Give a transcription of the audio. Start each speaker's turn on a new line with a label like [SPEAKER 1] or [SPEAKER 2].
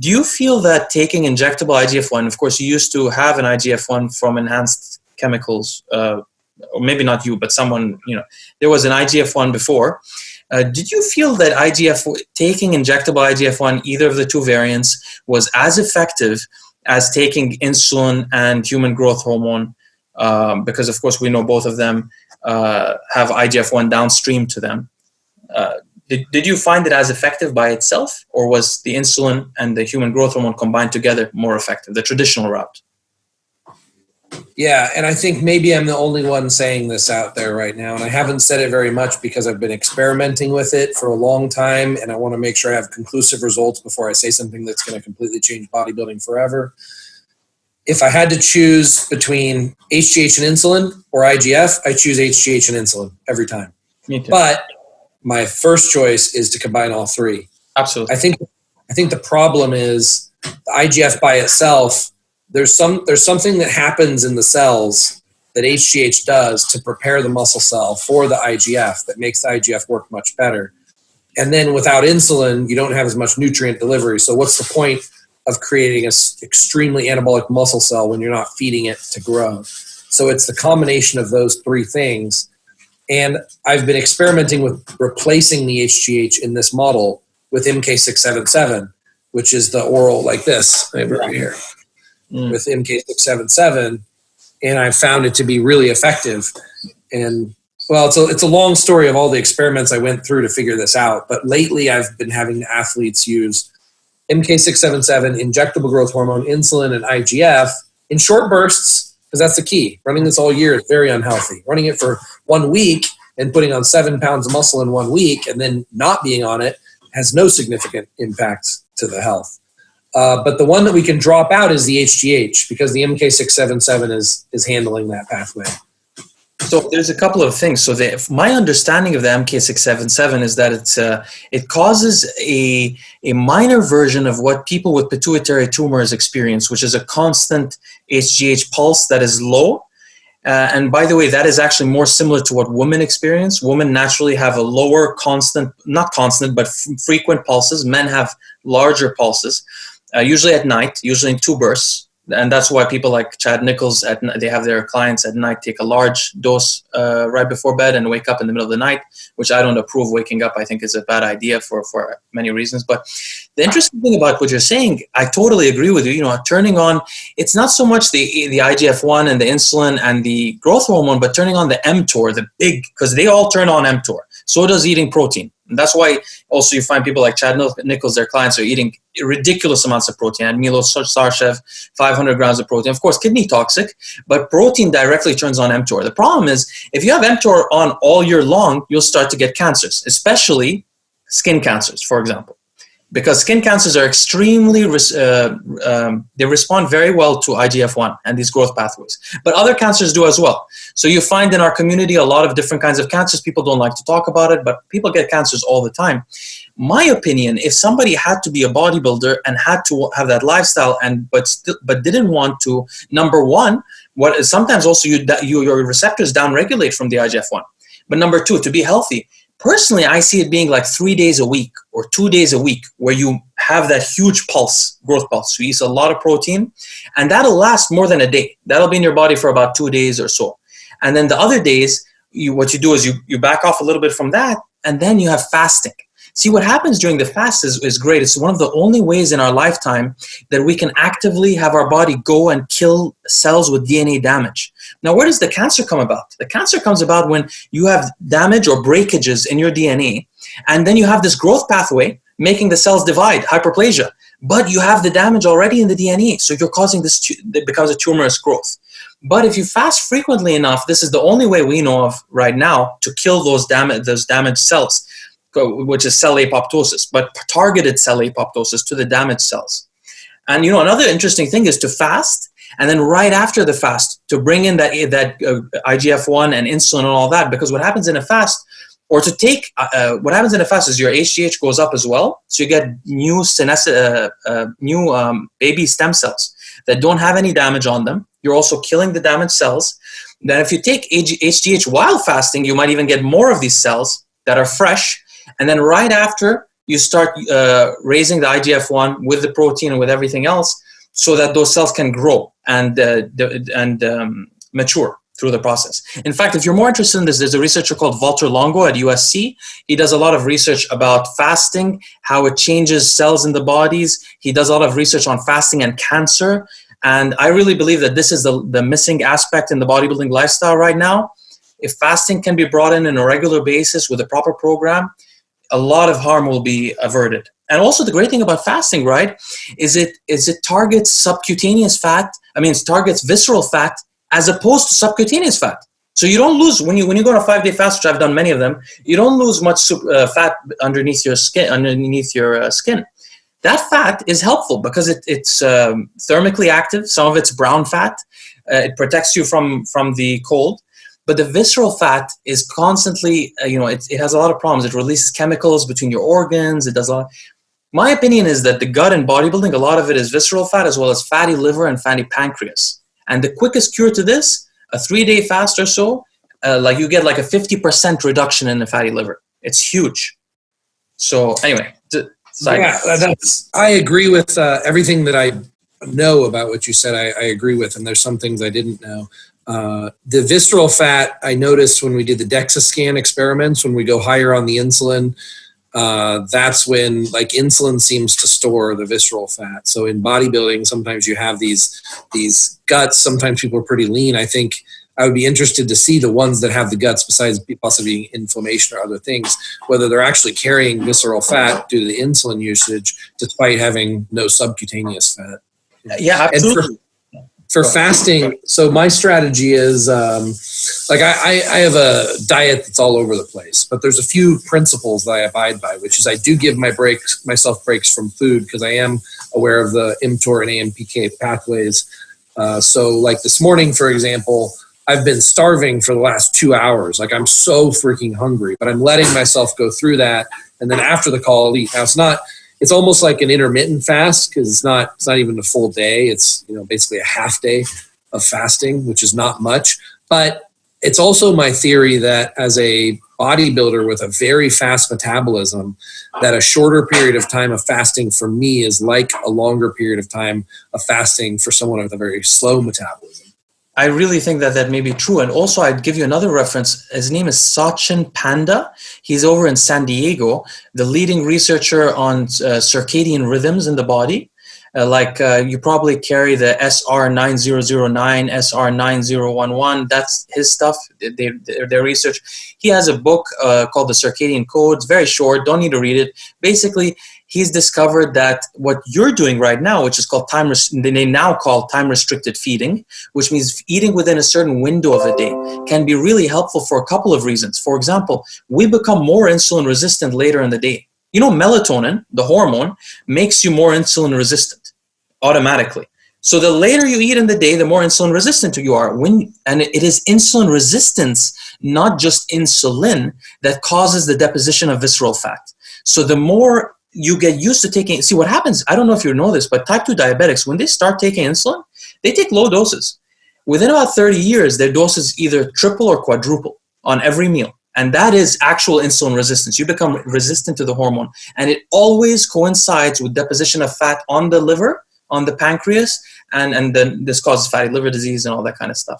[SPEAKER 1] Do you feel that taking injectable IGF-1, of course, you used to have an IGF-1 from enhanced chemicals, or maybe not you, but someone, there was an IGF-1 before. Did you feel that taking injectable IGF-1, either of the two variants, was as effective as taking insulin and human growth hormone? Because, of course, we know both of them have IGF-1 downstream to them. Did you find it as effective by itself, or was the insulin and the human growth hormone combined together more effective, the traditional route?
[SPEAKER 2] Yeah, and I think maybe I'm the only one saying this out there right now, and I haven't said it very much because I've been experimenting with it for a long time, and I want to make sure I have conclusive results before I say something that's going to completely change bodybuilding forever. If I had to choose between HGH and insulin or IGF, I choose HGH and insulin every time.
[SPEAKER 1] Me too.
[SPEAKER 2] But my first choice is to combine all three.
[SPEAKER 1] Absolutely.
[SPEAKER 2] I think the problem is the IGF by itself. There's something that happens in the cells that HGH does to prepare the muscle cell for the IGF that makes the IGF work much better. And then without insulin, you don't have as much nutrient delivery. So what's the point of creating an extremely anabolic muscle cell when you're not feeding it to grow? So it's the combination of those three things. And I've been experimenting with replacing the HGH in this model with MK677, which is the oral like this, right here. With MK677, and I found it to be really effective. And well, it's a long story of all the experiments I went through to figure this out. But lately, I've been having athletes use MK677, injectable growth hormone, insulin, and IGF in short bursts, because that's the key. Running this all year is very unhealthy. Running it for 1 week and putting on 7 pounds of muscle in 1 week and then not being on it has no significant impact to the health. But the one that we can drop out is the HGH, because the MK677 is handling that pathway.
[SPEAKER 1] So there's a couple of things. So my understanding of the MK677 is that it causes a minor version of what people with pituitary tumors experience, which is a constant HGH pulse that is low. And by the way, that is actually more similar to what women experience. Women naturally have a lower not constant, but frequent pulses. Men have larger pulses. Usually at night, usually in 2 bursts. And that's why people like Chad Nichols, they have their clients at night take a large dose right before bed and wake up in the middle of the night, which I don't approve. Waking up, I think, is a bad idea for many reasons. But the interesting thing about what you're saying, I totally agree with you. Turning on, it's not so much the IGF-1 and the insulin and the growth hormone, but turning on the mTOR, because they all turn on mTOR. So does eating protein. And that's why also you find people like Chad Nichols, their clients are eating ridiculous amounts of protein. And Milos Sarshev, 500 grams of protein. Of course, kidney toxic, but protein directly turns on mTOR. The problem is, if you have mTOR on all year long, you'll start to get cancers, especially skin cancers, for example. Because skin cancers are extremely, they respond very well to IGF-1 and these growth pathways. But other cancers do as well. So you find in our community a lot of different kinds of cancers. People don't like to talk about it, but people get cancers all the time. My opinion, if somebody had to be a bodybuilder and had to have that lifestyle, but didn't want to, number one, sometimes also your receptors downregulate from the IGF-1. But number two, to be healthy, personally, I see it being like 3 days a week or 2 days a week where you have that huge pulse, growth pulse. You eat a lot of protein, and that'll last more than a day. That'll be in your body for about 2 days or so. And then the other days, what you do is you back off a little bit from that, and then you have fasting. See, what happens during the fast is great. It's one of the only ways in our lifetime that we can actively have our body go and kill cells with DNA damage. Now, where does the cancer come about? The cancer comes about when you have damage or breakages in your DNA, and then you have this growth pathway making the cells divide, hyperplasia. But you have the damage already in the DNA, so you're causing this, it becomes a tumorous growth. But if you fast frequently enough, this is the only way we know of right now to kill those damaged cells, which is cell apoptosis, but targeted cell apoptosis to the damaged cells. And another interesting thing is to fast, and then right after the fast to bring in that IGF-1 and insulin and all that, because what happens in a fast, or to take what happens in a fast is your HGH goes up as well, so you get new baby stem cells that don't have any damage on them. You're also killing the damaged cells. Then if you take HGH while fasting, you might even get more of these cells that are fresh. And then right after, you start raising the IGF-1 with the protein and with everything else, so that those cells can grow and mature through the process. In fact, if you're more interested in this, there's a researcher called Walter Longo at USC. He does a lot of research about fasting, how it changes cells in the bodies. He does a lot of research on fasting and cancer. And I really believe that this is the missing aspect in the bodybuilding lifestyle right now. If fasting can be brought in on a regular basis with a proper program, a lot of harm will be averted. And also the great thing about fasting, right, is it targets subcutaneous fat. I mean, it targets visceral fat as opposed to subcutaneous fat. So you don't lose, when you go on a 5-day fast, which I've done many of them, you don't lose much fat underneath your skin. That fat is helpful because it's thermically active. Some of it's brown fat. It protects you from the cold. But the visceral fat is constantly, it has a lot of problems. It releases chemicals between your organs. It does a lot. My opinion is that the gut in bodybuilding, a lot of it is visceral fat, as well as fatty liver and fatty pancreas. And the quickest cure to this, a 3-day fast or so, you get like a 50% reduction in the fatty liver. It's huge. So anyway,
[SPEAKER 2] I agree with everything that I know about what you said. I agree with, and there's some things I didn't know. The visceral fat, I noticed when we did the DEXA scan experiments, when we go higher on the insulin, that's when like insulin seems to store the visceral fat. So in bodybuilding, sometimes you have these guts. Sometimes people are pretty lean. I think I would be interested to see the ones that have the guts, besides possibly inflammation or other things, whether they're actually carrying visceral fat due to the insulin usage, despite having no subcutaneous fat.
[SPEAKER 1] Yeah, absolutely.
[SPEAKER 2] For fasting, so my strategy is I have a diet that's all over the place, but there's a few principles that I abide by, which is I do give myself breaks from food because I am aware of the mTOR and AMPK pathways. So like this morning, for example, I've been starving for the last 2 hours. Like I'm so freaking hungry, but I'm letting myself go through that. And then after the call, I'll eat. Now it's almost like an intermittent fast because it's not even a full day. It's basically a half day of fasting, which is not much. But it's also my theory that as a bodybuilder with a very fast metabolism, that a shorter period of time of fasting for me is like a longer period of time of fasting for someone with a very slow metabolism.
[SPEAKER 1] I really think that may be true. And also, I'd give you another reference. His name is Sachin Panda. He's over in San Diego, the leading researcher on circadian rhythms in the body. You probably carry the SR9009, SR9011. That's his stuff, their research. He has a book called The Circadian Code. It's very short. Don't need to read it. Basically, he's discovered that what you're doing right now, which is called they now call time-restricted feeding, which means eating within a certain window of a day, can be really helpful for a couple of reasons. For example, we become more insulin resistant later in the day. Melatonin, the hormone, makes you more insulin resistant automatically. So the later you eat in the day, the more insulin resistant you are. And it is insulin resistance, not just insulin, that causes the deposition of visceral fat. So the more you get used to taking, see what happens, I don't know if you know this, but type 2 diabetics, when they start taking insulin, they take low doses. Within about 30 years, their doses either triple or quadruple on every meal. And that is actual insulin resistance. You become resistant to the hormone. And it always coincides with deposition of fat on the liver, on the pancreas, and then this causes fatty liver disease and all that kind of stuff.